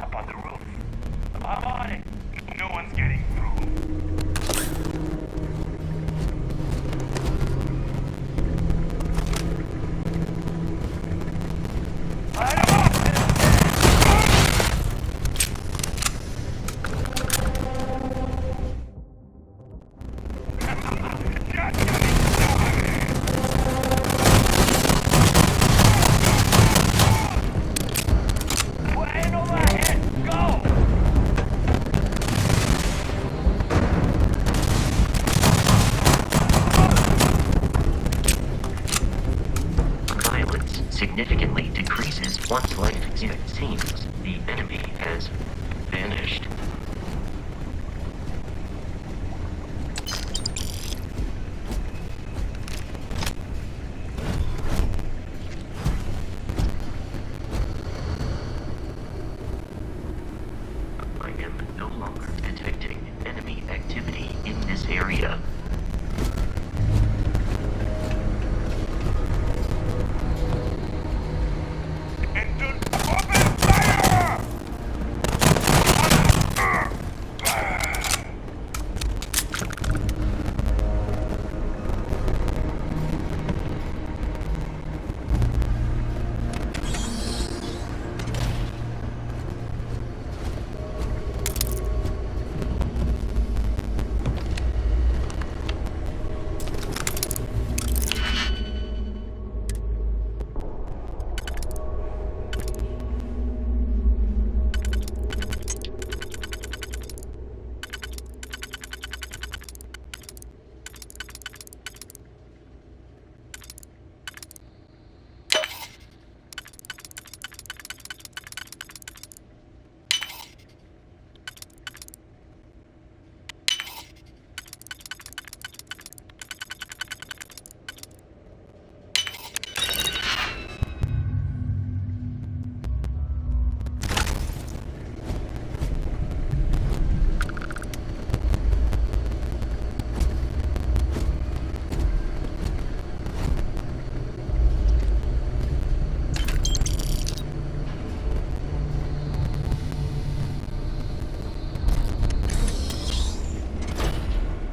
Up on the roof. I'm on it. No one's getting through. Significantly decreases once life seems the enemy has vanished. I am no longer detecting enemy activity in this area.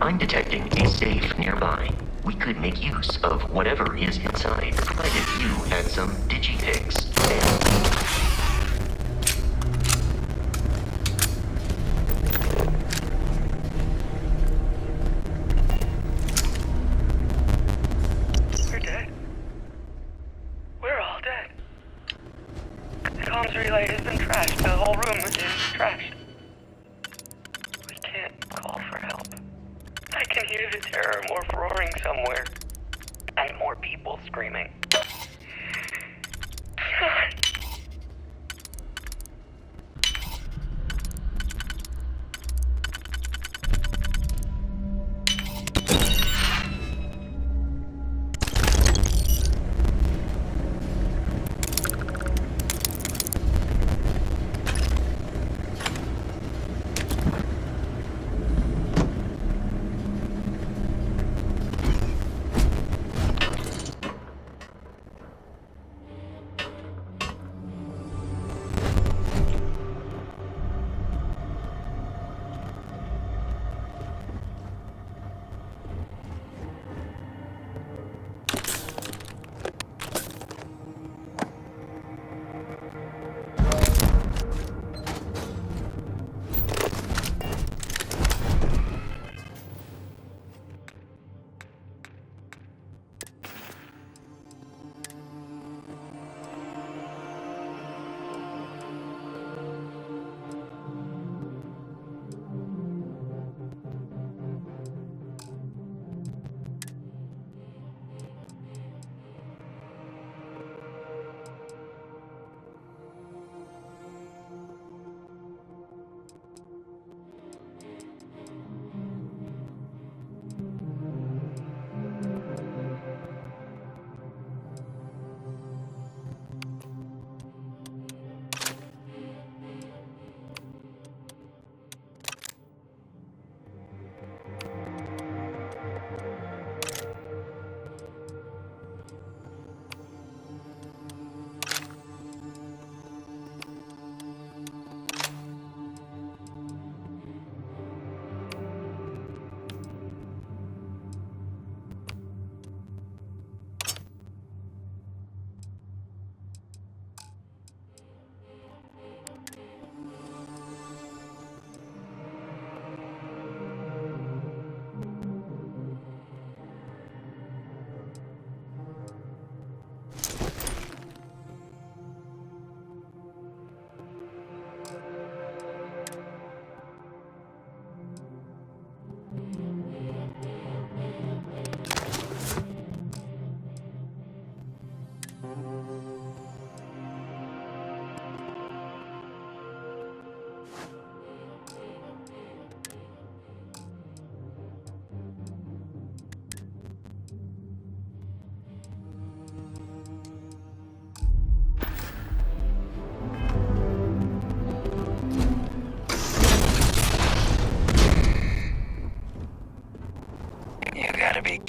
I'm detecting a safe nearby. We could make use of whatever is inside, provided you had some digipics. We're dead. We're all dead. The comms relay has been trashed. The whole room is trashed. We can't call for help. I can hear the terror morph roaring somewhere. And more people screaming.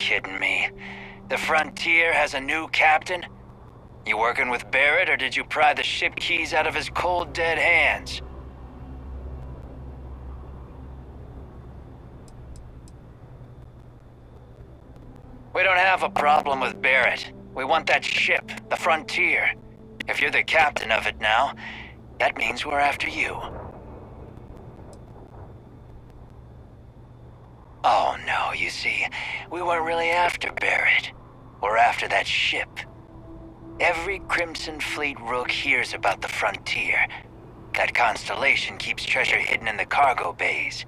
kidding me? The Frontier has a new captain? You working with Barrett, or did you pry the ship keys out of his cold, dead hands? We don't have a problem with Barrett. We want that ship, the Frontier. If you're the captain of it now, that means we're after you. Oh no, you see, we weren't really after Barrett. We're after that ship. Every Crimson Fleet rook hears about the Frontier. That constellation keeps treasure hidden in the cargo bays.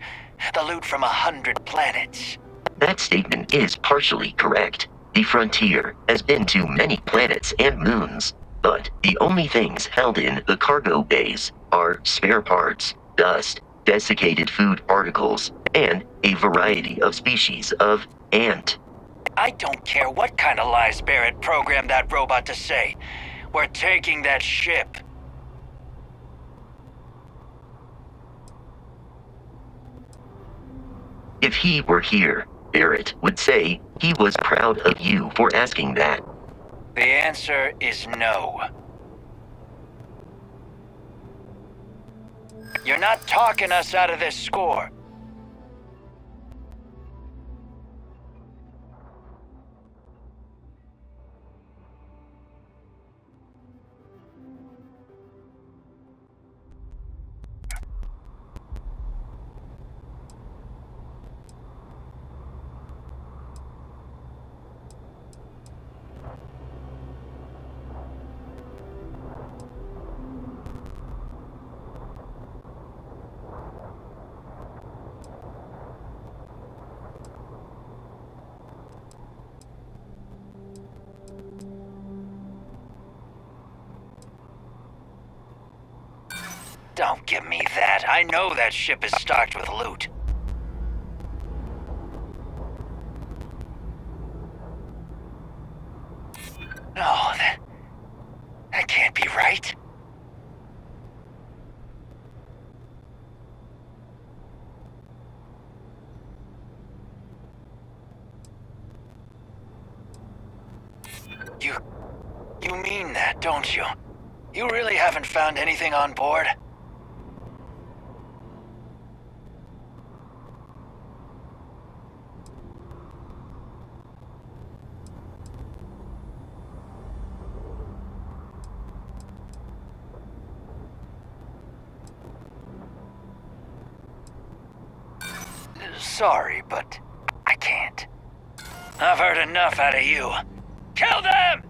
The loot from 100 planets. That statement is partially correct. The Frontier has been to many planets and moons, but the only things held in the cargo bays are spare parts, dust, desiccated food particles, and a variety of species of ant. I don't care what kind of lies Barrett programmed that robot to say. We're taking that ship. If he were here, Barrett would say he was proud of you for asking that. The answer is no. You're not talking us out of this score. Don't give me that. I know that ship is stocked with loot. No, that can't be right. You mean that, don't you? You really haven't found anything on board? Sorry, but I can't. I've heard enough out of you. Kill them!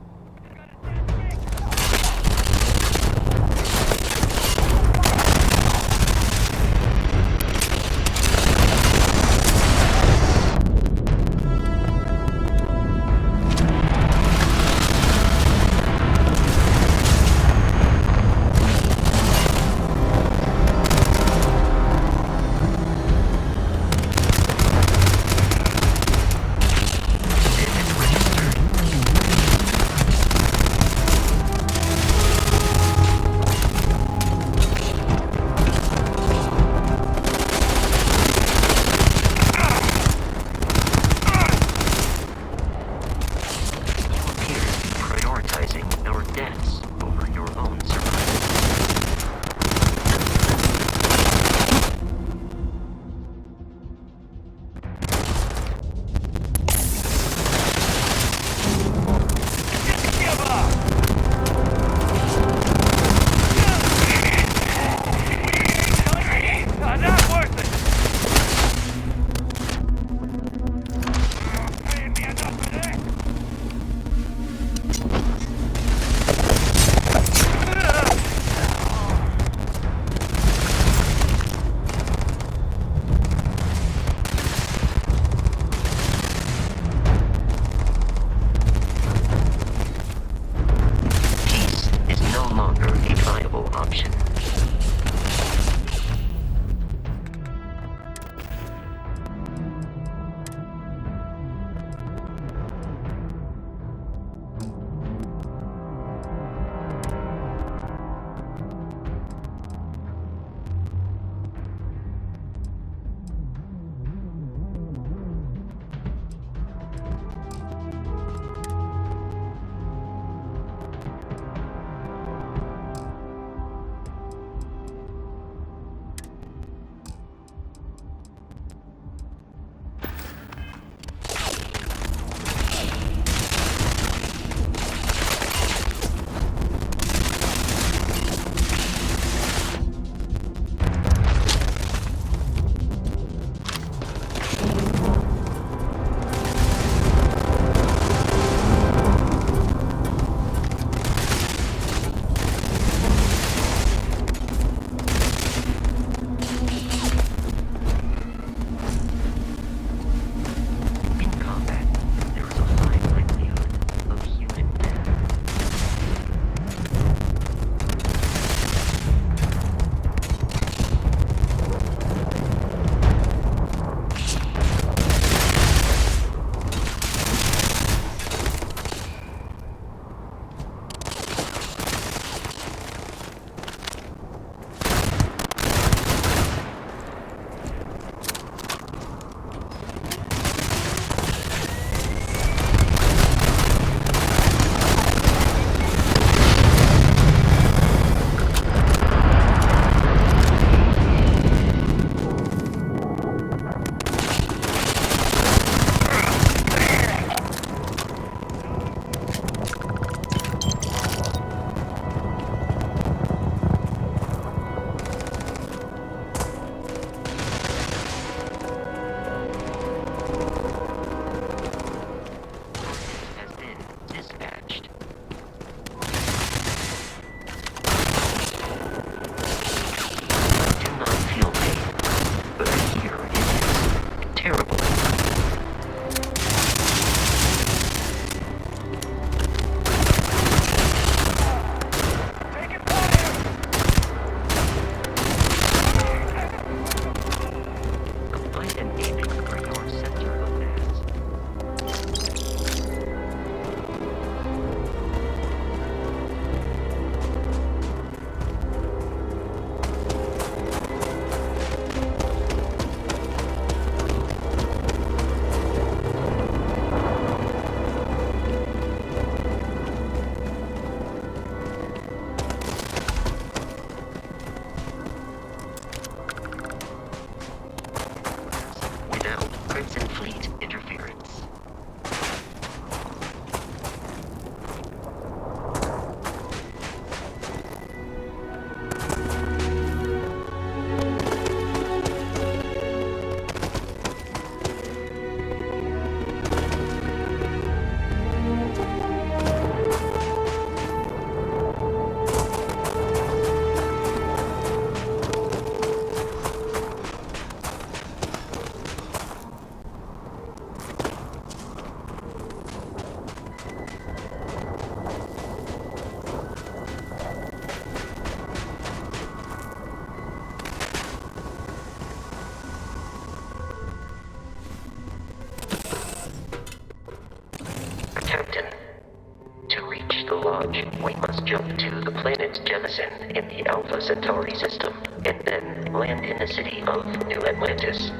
jump to the planet Jemison in the Alpha Centauri system, and then land in the city of New Atlantis.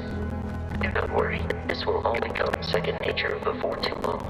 Do not worry, this will all become second nature before too long.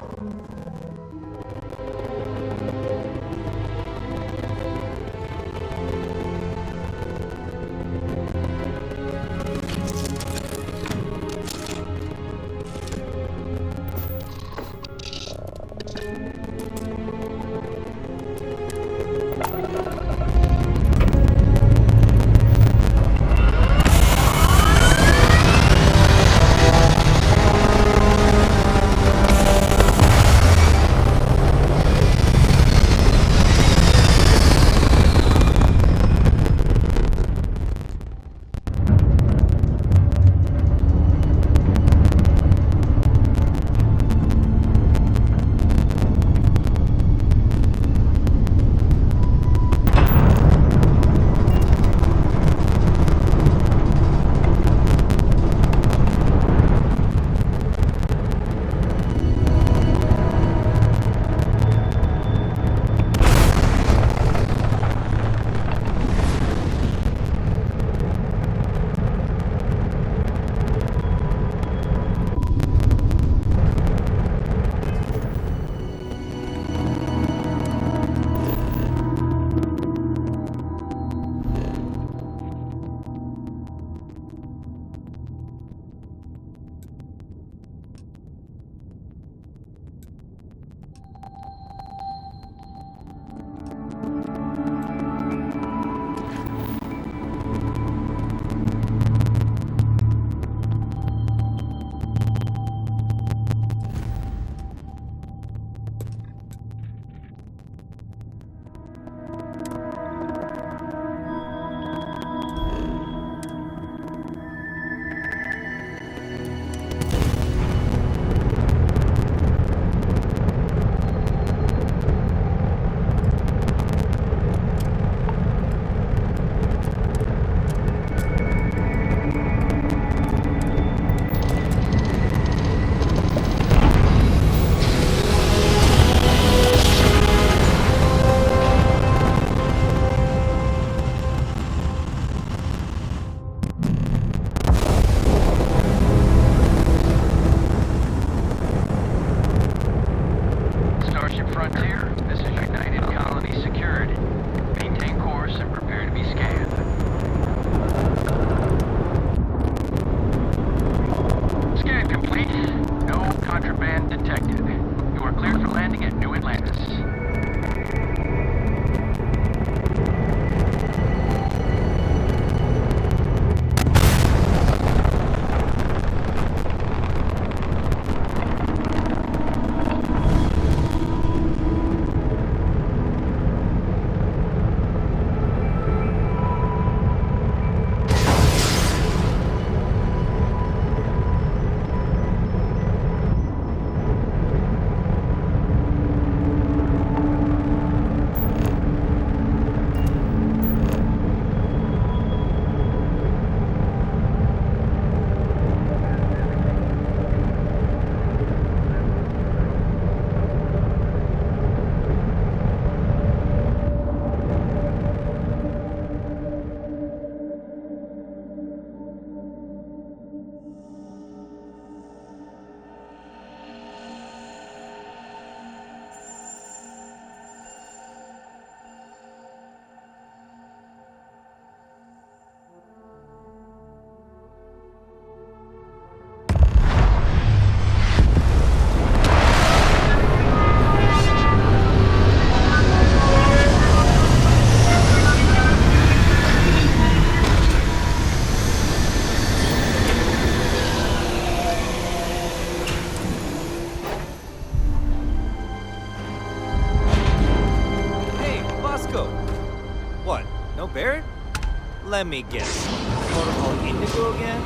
Let me guess. Protocol Indigo again?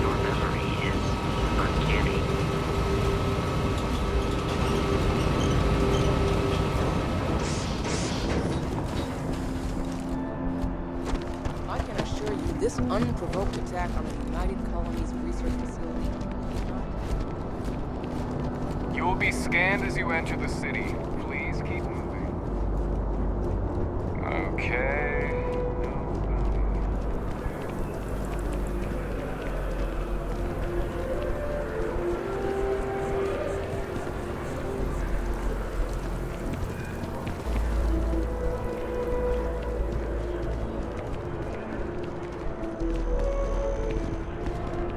Your memory is uncanny. I can assure you this unprovoked attack on the United Colonies research facility is not... You will be scanned as you enter the city. Please keep moving. Okay.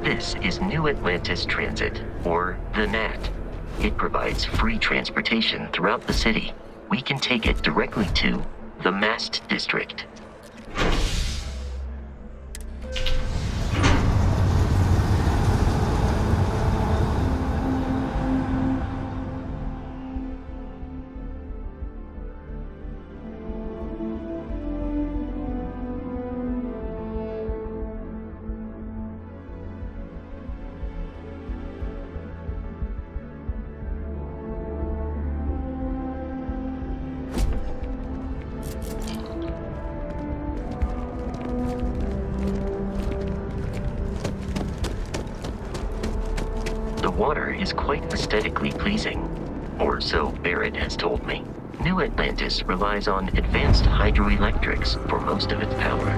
This is New Atlantis Transit, or the NAT. It provides free transportation throughout the city. We can take it directly to the Mast District. The water is quite aesthetically pleasing, or so Barrett has told me. New Atlantis relies on advanced hydroelectrics for most of its power.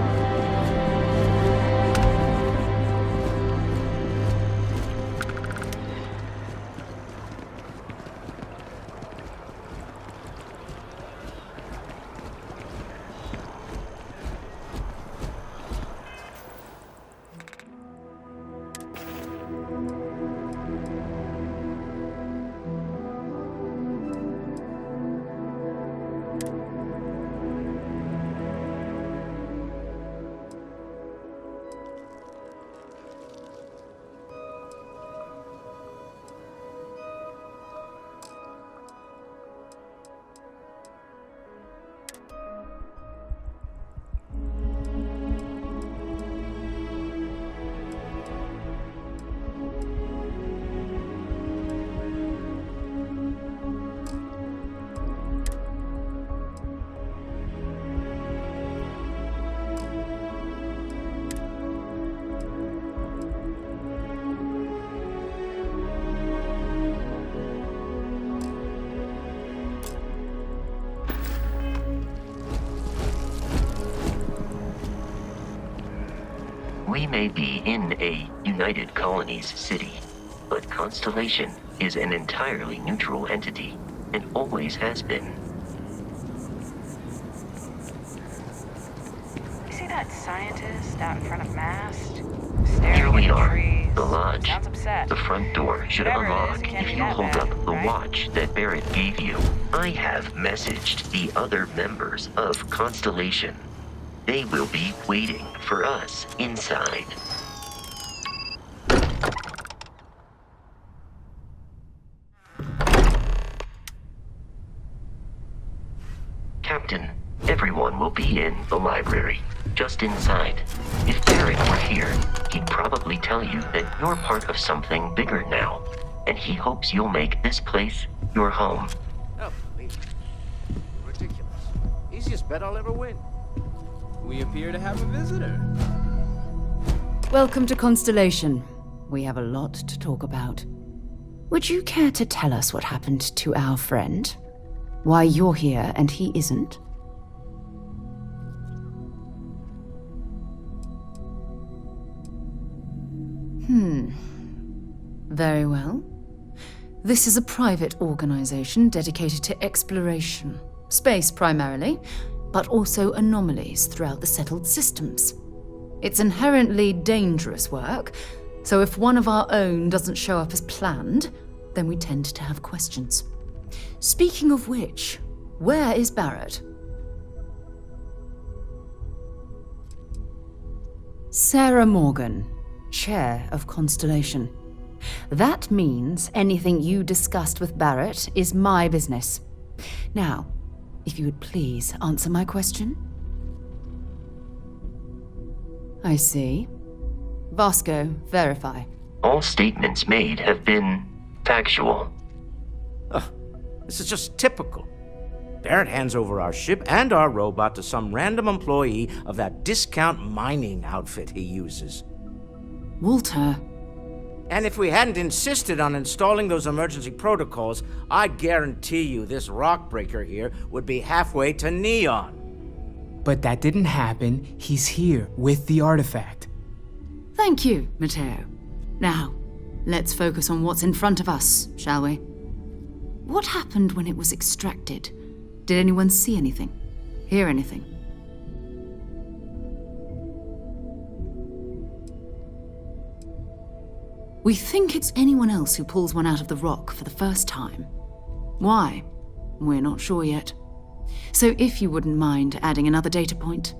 We may be in a United Colonies city, but Constellation is an entirely neutral entity, and always has been. You see that scientist out in front of Mast? Here Staring we at the are, trees. the lodge. Sounds upset. The front door should Whatever it is, unlock it can't if be you that hold bad, up the right? watch that Barrett gave you. I have messaged the other members of Constellation. They will be waiting for us inside. Captain, everyone will be in the library, just inside. If Barrett were here, he'd probably tell you that you're part of something bigger now, and he hopes you'll make this place your home. Oh, please. Ridiculous. Easiest bet I'll ever win. We appear to have a visitor. Welcome to Constellation. We have a lot to talk about. Would you care to tell us what happened to our friend? Why you're here and he isn't? Very well. This is a private organization dedicated to exploration. Space primarily, but also anomalies throughout the settled systems. It's inherently dangerous work, so if one of our own doesn't show up as planned, then we tend to have questions. Speaking of which, where is Barrett? Sarah Morgan, Chair of Constellation. That means anything you discussed with Barrett is my business. Now, if you would please answer my question. I see. Vasco, verify. All statements made have been factual. This is just typical. Barrett hands over our ship and our robot to some random employee of that discount mining outfit he uses. Walter. And if we hadn't insisted on installing those emergency protocols, I guarantee you this rock breaker here would be halfway to Neon. But that didn't happen. He's here with the artifact. Thank you, Matteo. Now, let's focus on what's in front of us, shall we? What happened when it was extracted? Did anyone see anything? Hear anything? We think it's anyone else who pulls one out of the rock for the first time. Why? We're not sure yet. So if you wouldn't mind adding another data point.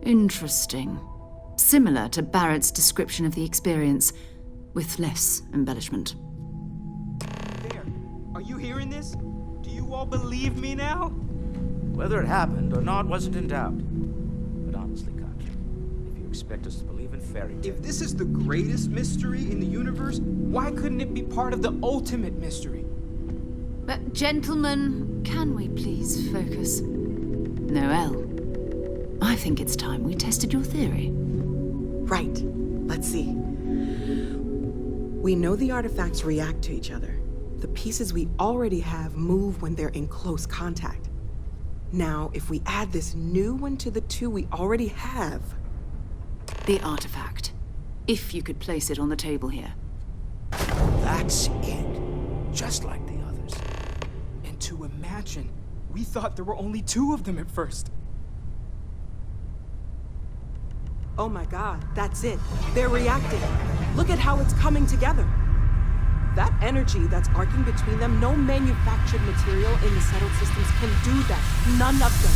Interesting. Similar to Barrett's description of the experience, with less embellishment. There. Are you hearing this? Do you all believe me now? Whether it happened or not wasn't in doubt. But honestly, Contra, if you expect us to believe in fairy tales... If this is the greatest mystery in the universe, why couldn't it be part of the ultimate mystery? But gentlemen, can we please focus? Noel, I think it's time we tested your theory. Right. Let's see. We know the artifacts react to each other. The pieces we already have move when they're in close contact. Now, if we add this new one to the two we already have... The artifact. If you could place it on the table here. That's it. Just like the others. And to imagine, we thought there were only 2 of them at first. Oh my god, that's it. They're reacting. Look at how it's coming together. That energy that's arcing between them, no manufactured material in the settled systems can do that. None of them.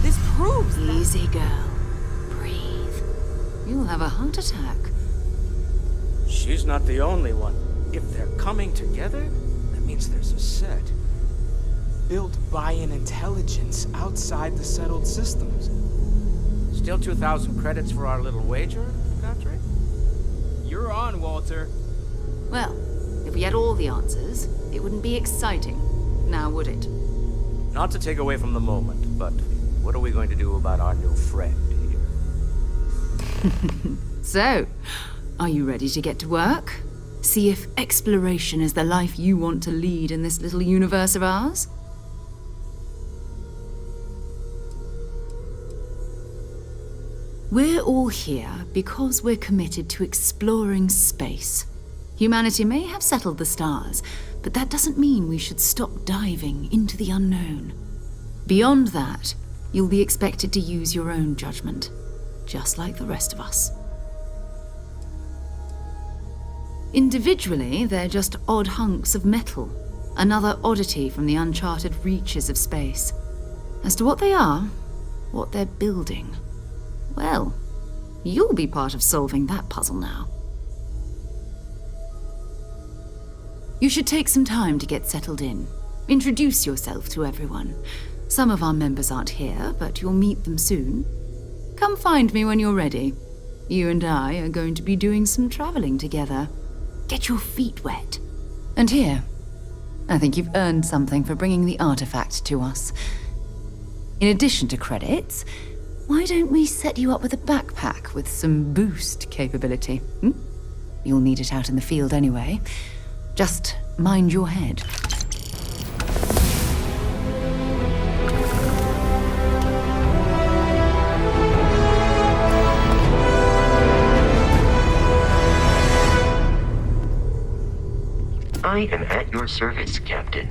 This proves that... Easy, girl. Breathe. You'll have a heart attack. She's not the only one. If they're coming together, that means there's a set. Built by an intelligence outside the settled systems. Still 2,000 credits for our little wager, Contra? You're on, Walter. Well, if we had all the answers, it wouldn't be exciting, now would it? Not to take away from the moment, but what are we going to do about our new friend here? So, are you ready to get to work? See if exploration is the life you want to lead in this little universe of ours? We're all here because we're committed to exploring space. Humanity may have settled the stars, but that doesn't mean we should stop diving into the unknown. Beyond that, you'll be expected to use your own judgment, just like the rest of us. Individually, they're just odd hunks of metal, another oddity from the uncharted reaches of space. As to what they are, what they're building, well, you'll be part of solving that puzzle now. You should take some time to get settled in. Introduce yourself to everyone. Some of our members aren't here, but you'll meet them soon. Come find me when you're ready. You and I are going to be doing some traveling together. Get your feet wet. And here, I think you've earned something for bringing the artifact to us. In addition to credits, why don't we set you up with a backpack with some boost capability? You'll need it out in the field anyway. Just mind your head. I am at your service, Captain.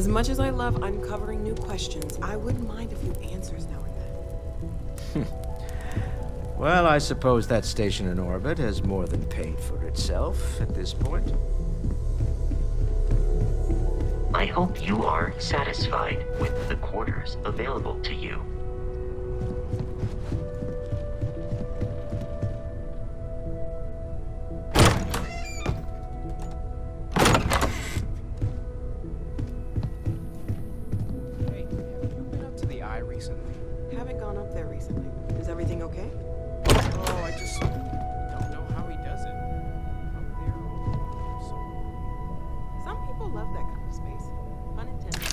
As much as I love uncovering new questions, I wouldn't mind a few answers now and then. Well, I suppose that station in orbit has more than paid for itself at this point. I hope you are satisfied with the quarters available to you. Hey, have you been up to the eye recently? Haven't gone up there recently. Is everything okay? Oh, I just don't know how he does it. Up there, so... Some people love that kind of space. Pun intended.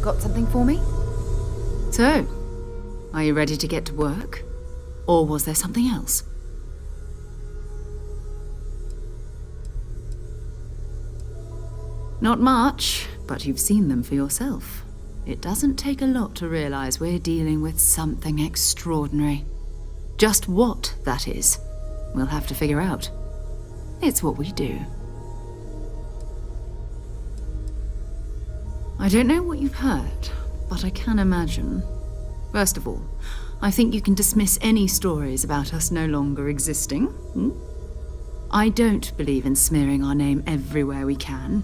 Got something for me? So, are you ready to get to work? Or was there something else? Not much, but you've seen them for yourself. It doesn't take a lot to realize we're dealing with something extraordinary. Just what that is, we'll have to figure out. It's what we do. I don't know what you've heard, but I can imagine. First of all, I think you can dismiss any stories about us no longer existing. I don't believe in smearing our name everywhere we can.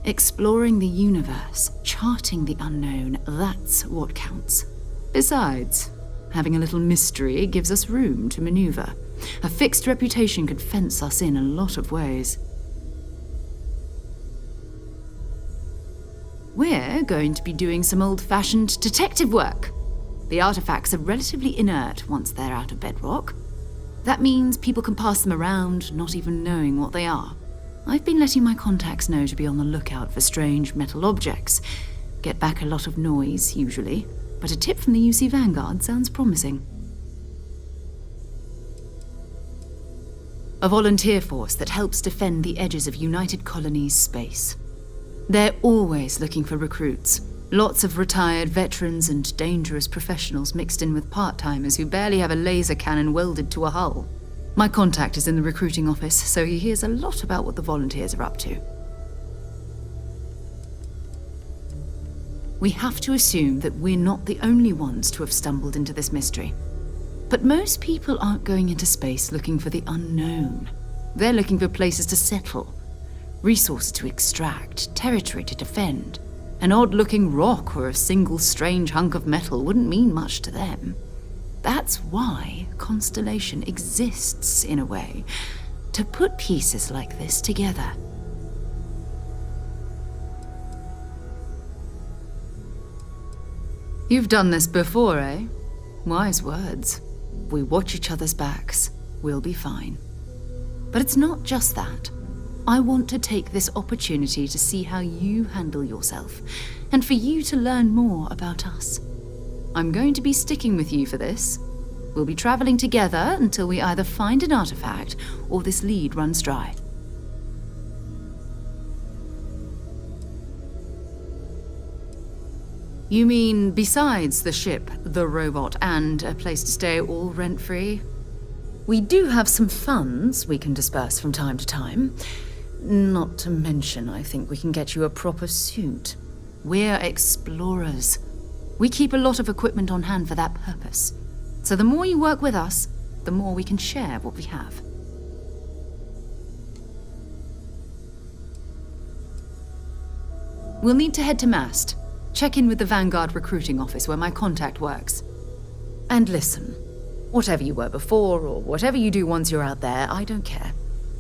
Exploring the universe, charting the unknown, that's what counts. Besides, having a little mystery gives us room to maneuver. A fixed reputation could fence us in a lot of ways. We're going to be doing some old-fashioned detective work. The artifacts are relatively inert once they're out of bedrock. That means people can pass them around, not even knowing what they are. I've been letting my contacts know to be on the lookout for strange metal objects. Get back a lot of noise, usually, but a tip from the UC Vanguard sounds promising. A volunteer force that helps defend the edges of United Colonies space. They're always looking for recruits. Lots of retired veterans and dangerous professionals mixed in with part-timers who barely have a laser cannon welded to a hull. My contact is in the recruiting office, so he hears a lot about what the volunteers are up to. We have to assume that we're not the only ones to have stumbled into this mystery. But most people aren't going into space looking for the unknown. They're looking for places to settle, resources to extract, territory to defend. An odd-looking rock or a single strange hunk of metal wouldn't mean much to them. That's why Constellation exists, in a way, to put pieces like this together. You've done this before, eh? Wise words. We watch each other's backs. We'll be fine. But it's not just that. I want to take this opportunity to see how you handle yourself, and for you to learn more about us. I'm going to be sticking with you for this. We'll be traveling together until we either find an artifact or this lead runs dry. You mean besides the ship, the robot, and a place to stay all rent-free? We do have some funds we can disperse from time to time. Not to mention, I think we can get you a proper suit. We're explorers. We keep a lot of equipment on hand for that purpose. So the more you work with us, the more we can share what we have. We'll need to head to Mast. Check in with the Vanguard recruiting office where my contact works. And listen, whatever you were before or whatever you do once you're out there, I don't care.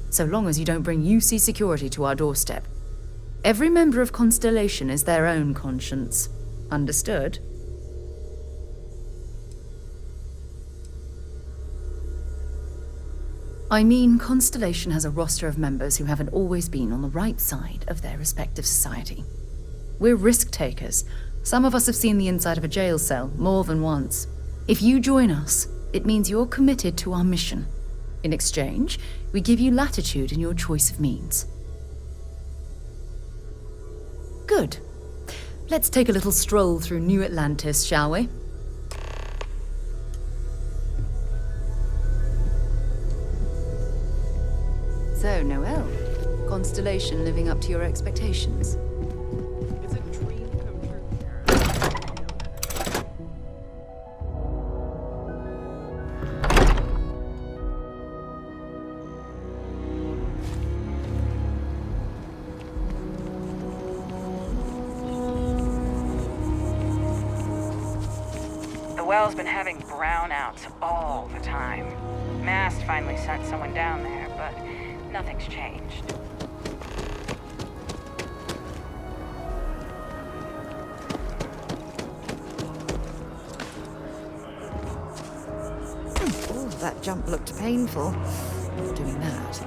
So long as you don't bring UC security to our doorstep. Every member of Constellation is their own conscience. Understood? I mean, Constellation has a roster of members who haven't always been on the right side of their respective society. We're risk takers. Some of us have seen the inside of a jail cell more than once. If you join us, it means you're committed to our mission. In exchange, we give you latitude in your choice of means. Good. Let's take a little stroll through New Atlantis, shall we? So, Noelle, Constellation living up to your expectations? It's a dream come true, Kara. You know that. The well's been having brownouts all the time. Mast finally sent someone down there, but nothing's changed. Oh, that jump looked painful. Not doing that.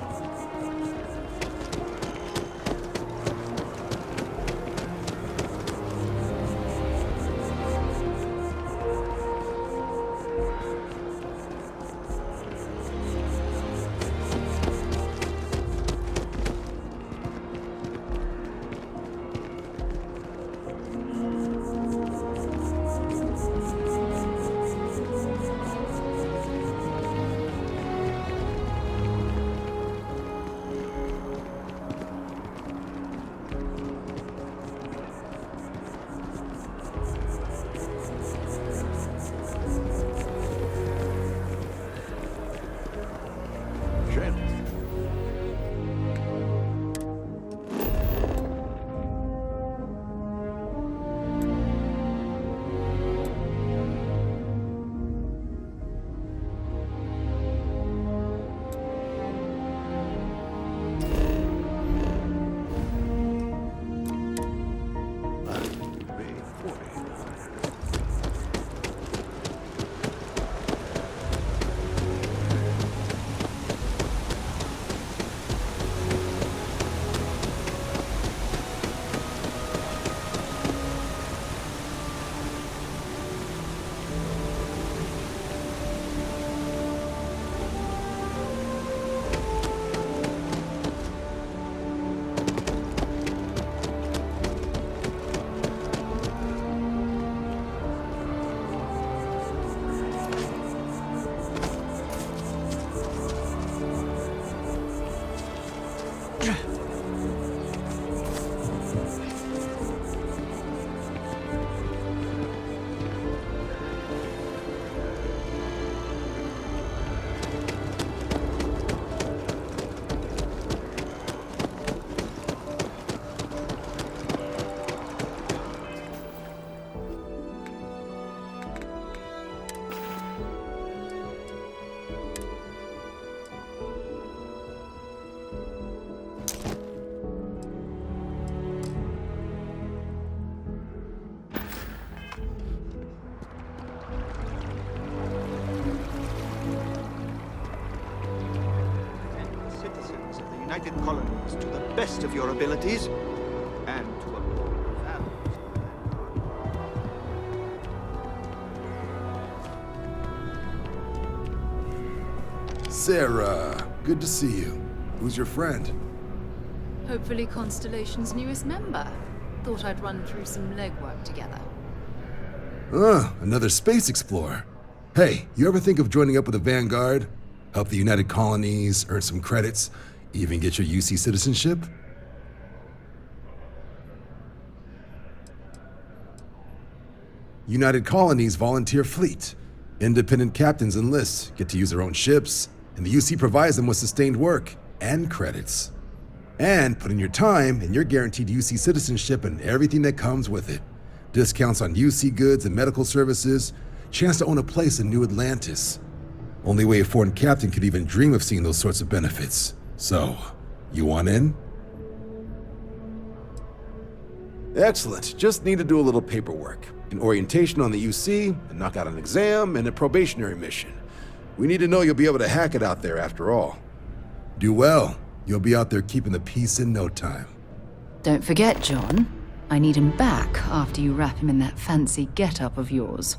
United Colonies to the best of your abilities and to uphold the values. Sarah, good to see you. Who's your friend? Hopefully Constellation's newest member. Thought I'd run through some legwork together. Another space explorer. Hey, you ever think of joining up with the Vanguard? Help the United Colonies, earn some credits, even get your UC citizenship? United Colonies volunteer fleet. Independent captains enlist, get to use their own ships, and the UC provides them with sustained work and credits. And put in your time, and you're guaranteed UC citizenship and everything that comes with it. Discounts on UC goods and medical services, chance to own a place in New Atlantis. Only way a foreign captain could even dream of seeing those sorts of benefits. So, you want in? Excellent. Just need to do a little paperwork. An orientation on the UC, and knock out an exam, and a probationary mission. We need to know you'll be able to hack it out there after all. Do well. You'll be out there keeping the peace in no time. Don't forget, John. I need him back after you wrap him in that fancy get-up of yours.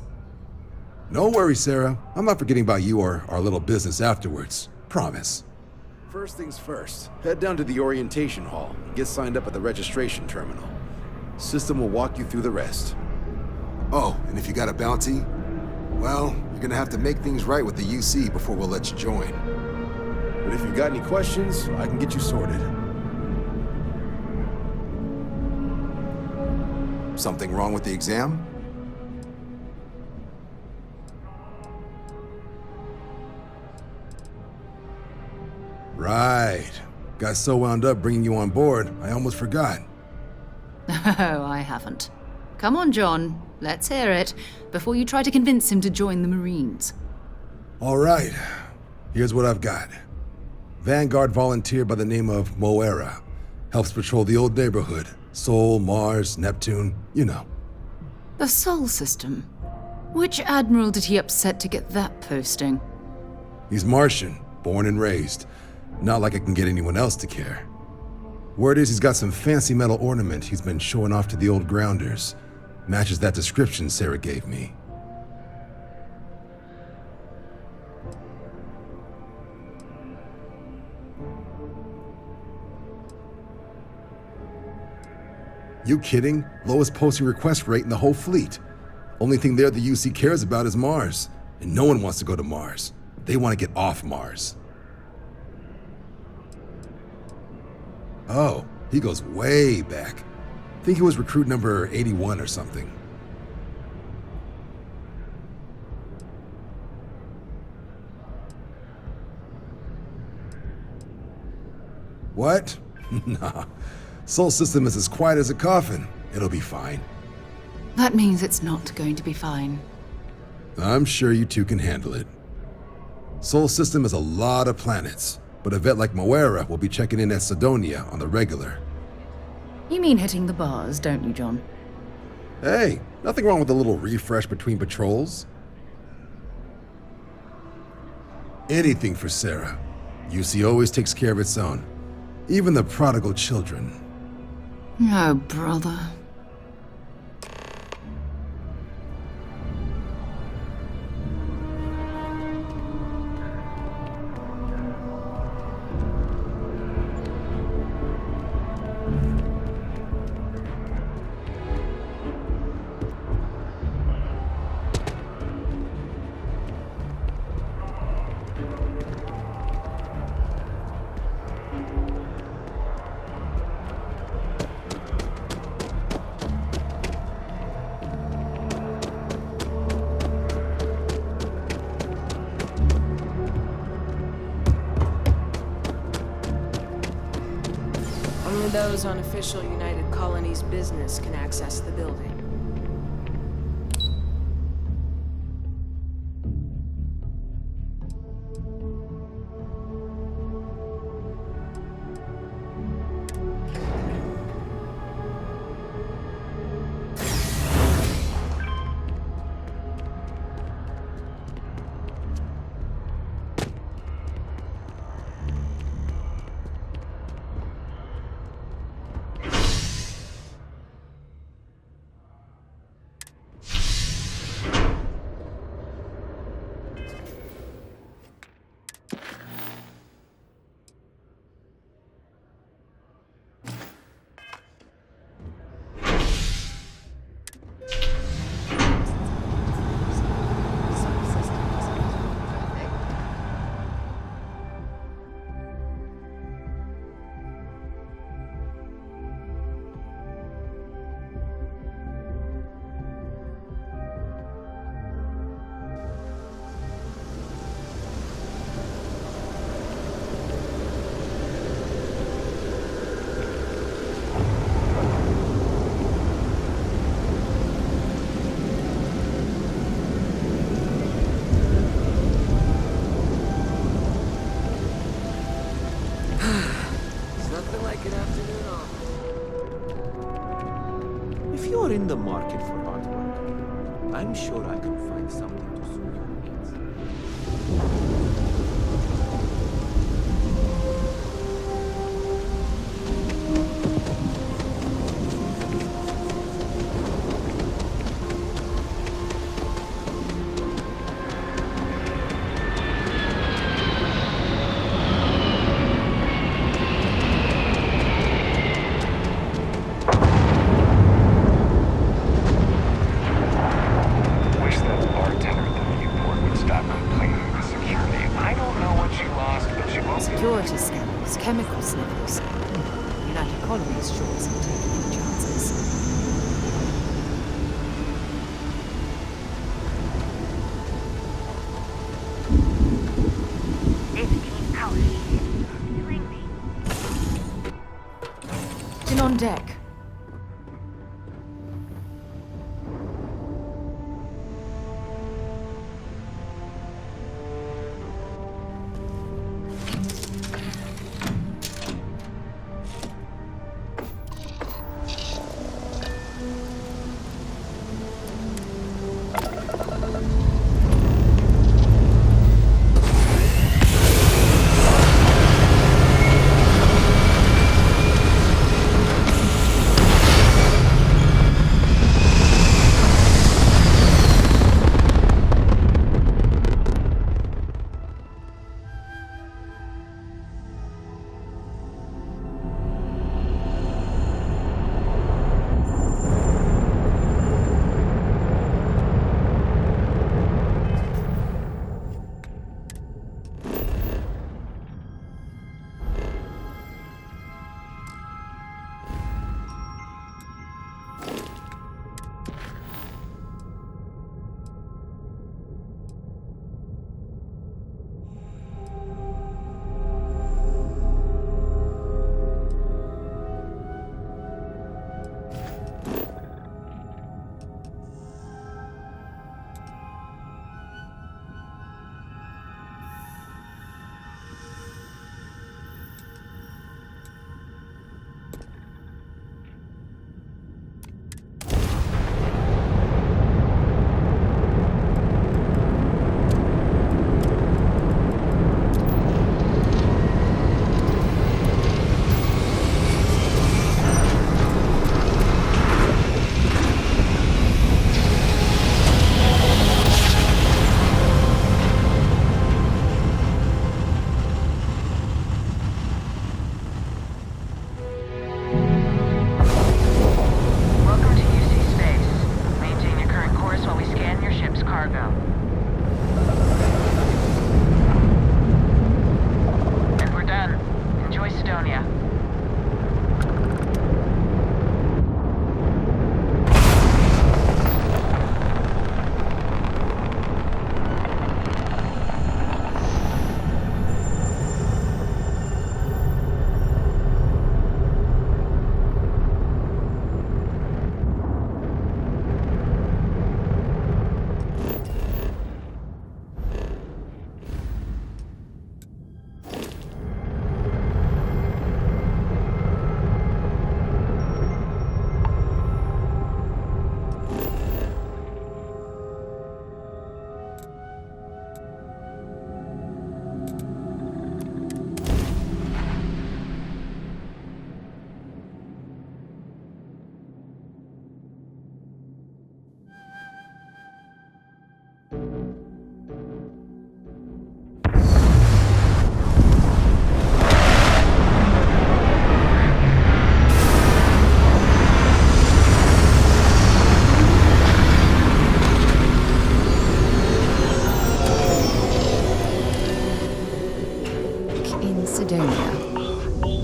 No worries, Sarah. I'm not forgetting about you or our little business afterwards. Promise. First things first, head down to the orientation hall and get signed up at the registration terminal. System will walk you through the rest. Oh, and if you got a bounty, well, you're gonna have to make things right with the UC before we'll let you join. But if you've got any questions, I can get you sorted. Something wrong with the exam? Right. Got so wound up bringing you on board, I almost forgot. Oh, I haven't. Come on, John. Let's hear it, before you try to convince him to join the Marines. All right. Here's what I've got. Vanguard volunteer by the name of Moera. Helps patrol the old neighborhood. Sol, Mars, Neptune, you know. The Sol system. Which admiral did he upset to get that posting? He's Martian, born and raised. Not like I can get anyone else to care. Word is he's got some fancy metal ornament he's been showing off to the old grounders. Matches that description Sarah gave me. You kidding? Lowest posting request rate in the whole fleet. Only thing there the UC cares about is Mars. And no one wants to go to Mars. They want to get off Mars. Oh, he goes way back. Think he was recruit number 81 or something. What? Nah. Sol system is as quiet as a coffin. It'll be fine. That means it's not going to be fine. I'm sure you two can handle it. Sol system is a lot of planets, but a vet like Moera will be checking in at Sidonia on the regular. You mean hitting the bars, don't you, John? Hey, nothing wrong with a little refresh between patrols. Anything for Sarah. UC always takes care of its own. Even the prodigal children. Oh, brother. Only those on official United Colonies business can access the building. you're in the market for artwork, I'm sure I can find something to suit your needs. Wish that bartender at the viewport would stop complaining about security. I don't know what she lost, but she won't be. Security scanners, chemical sniffers. United Colonies sure isn't taking any chances. Engine on deck.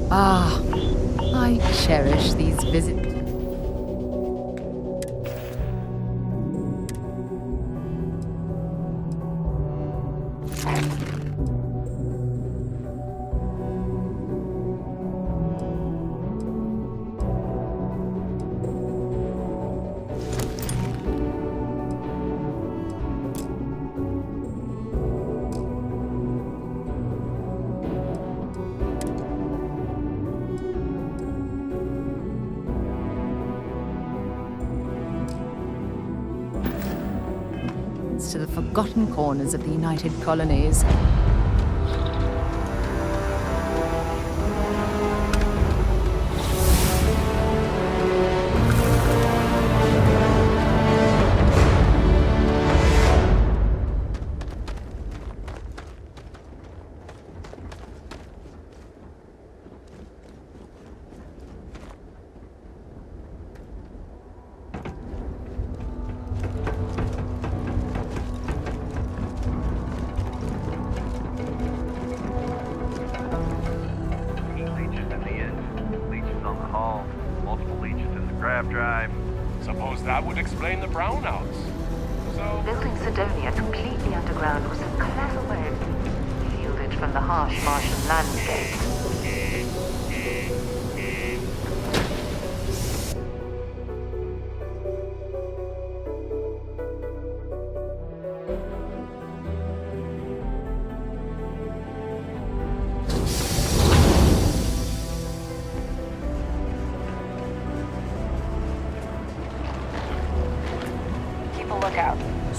Ah, I cherish these visits. to the forgotten corners of the United Colonies. Suppose that would explain the brownouts. So... Building Sidonia completely underground was a clever way of shielded from the harsh Martian landscape.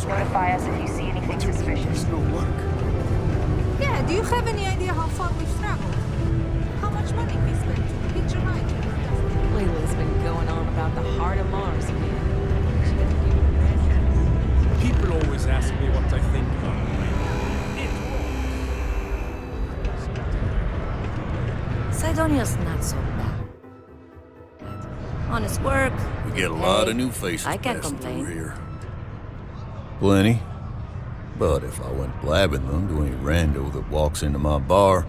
Notify us if you see anything suspicious. No work. Yeah, do you have any idea how far we've traveled? How much money we spent to pitch a ride? Layla's been going on about the heart of Mars again. People always ask me what I think about it. Sidonia's not so bad. Honest work. We get a lot of new faces I can't passing complain. through here. Plenty. But if I went blabbing them to any rando that walks into my bar,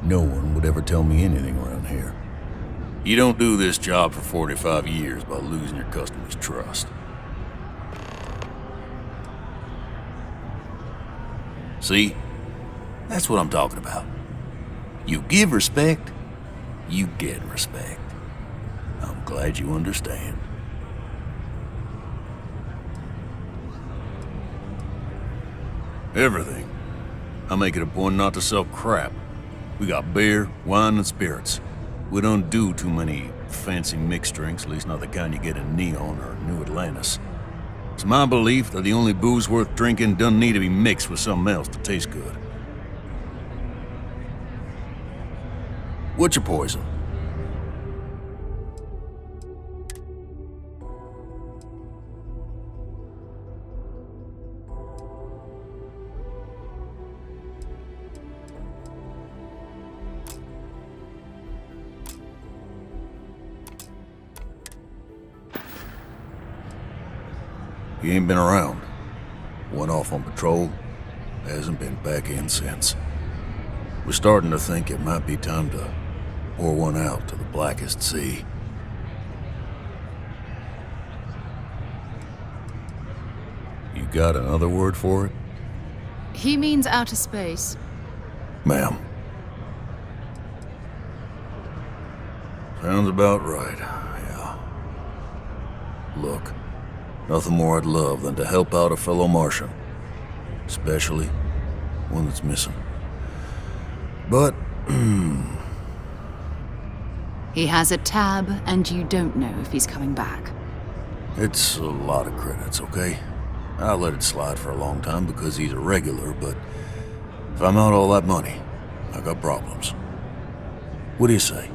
no one would ever tell me anything around here. You don't do this job for 45 years by losing your customers' trust. See? That's what I'm talking about. You give respect, you get respect. I'm glad you understand. Everything. I make it a point not to sell crap. We got beer, wine, and spirits. We don't do too many fancy mixed drinks, at least not the kind you get in Neon or New Atlantis. It's my belief that the only booze worth drinking doesn't need to be mixed with something else to taste good. What's your poison? He ain't been around. Went off on patrol. Hasn't been back in since. We're starting to think it might be time to pour one out to the blackest sea. You got another word for it? He means outer space. Ma'am. Sounds about right, yeah. Look. Nothing more I'd love than to help out a fellow Martian. Especially one that's missing. But, He has a tab, and you don't know if he's coming back. it's a lot of credits, okay? I let it slide for a long time because he's a regular, but if I'm out all that money, I got problems. What do you say?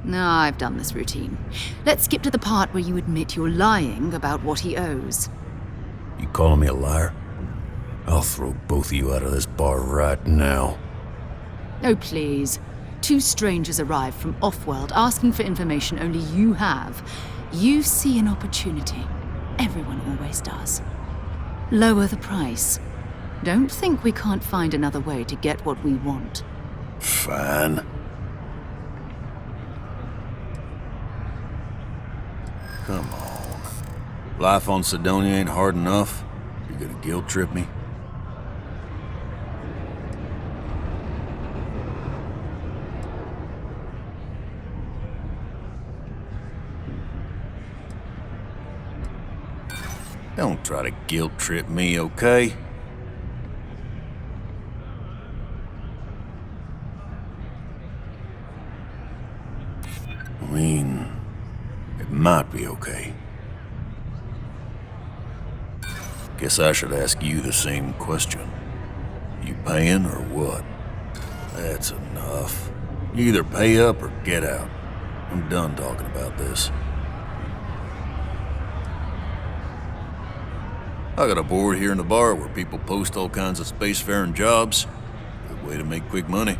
No, I've done this routine. Let's skip to the part where you admit you're lying about what he owes. You calling me a liar? I'll throw both of you out of this bar right now. Oh, please. Two strangers arrive from off-world asking for information only you have. You see an opportunity. Everyone always does. Lower the price. Don't think we can't find another way to get what we want. Fine. Come on. Life on Sidonia ain't hard enough. You're gonna guilt trip me? Don't try to guilt trip me, okay? I mean, it might be okay. Guess I should ask you the same question. You paying or what? That's enough. You either pay up or get out. I'm done talking about this. I got a board here in the bar where people post all kinds of spacefaring jobs. Good way to make quick money.